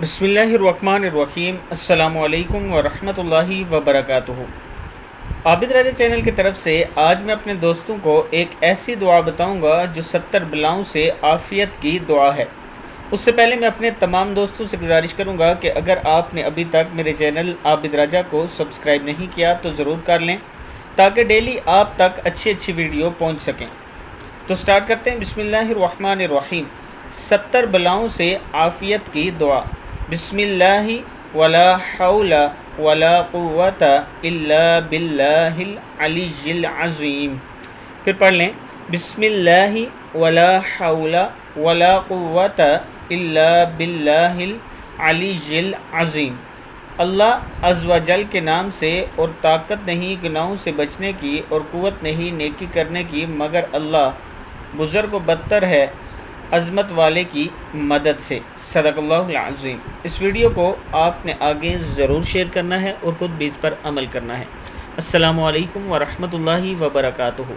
बिस्मिल्लाहिर्रहमानिर्रहीम। अस्सलामु अलैकुम वरहमतुल्लाहि वबरकातुहू। आबिद राजा चैनल की तरफ से आज मैं अपने दोस्तों को एक ऐसी दुआ बताऊंगा जो 70 बलाओं से आफ़ियत की दुआ है। उससे पहले मैं अपने तमाम दोस्तों से गुजारिश करूंगा कि अगर आपने अभी तक मेरे चैनल आबिद राजा को सब्सक्राइब नहीं किया तो ज़रूर कर लें ताकि डेली आप तक अच्छी वीडियो पहुँच सकें। तो स्टार्ट करते हैं। बिस्मिल्लाहिर्रहमानिर्रहीम। 70 बलाओं से आफ़ियत की दुआ। बिस्मिल्लाहि वला हौला वला कुव्वता इल्ला बिल्लाहिल अलिय्यिल अज़ीम। फिर पढ़ लें। बिस्मिल्लाहि वला हौला वला कुव्वता इल्ला बिल्लाहिल अलिय्यिल अज़ीम। अल्लाह अज़्ज़ व जल के नाम से और ताकत नहीं गुनाहों से बचने की और क़ुव्वत नहीं नेकी करने की मगर अल्लाह बुज़ुर्ग व बदतर है अज़मत वाले की मदद से। सदक़ल्लाहुल अज़ीम। इस वीडियो को आपने आगे ज़रूर शेयर करना है और ख़ुद भी इस पर अमल करना है। अस्सलामु अलैकुम व रहमतुल्लाहि व बरकातुहू।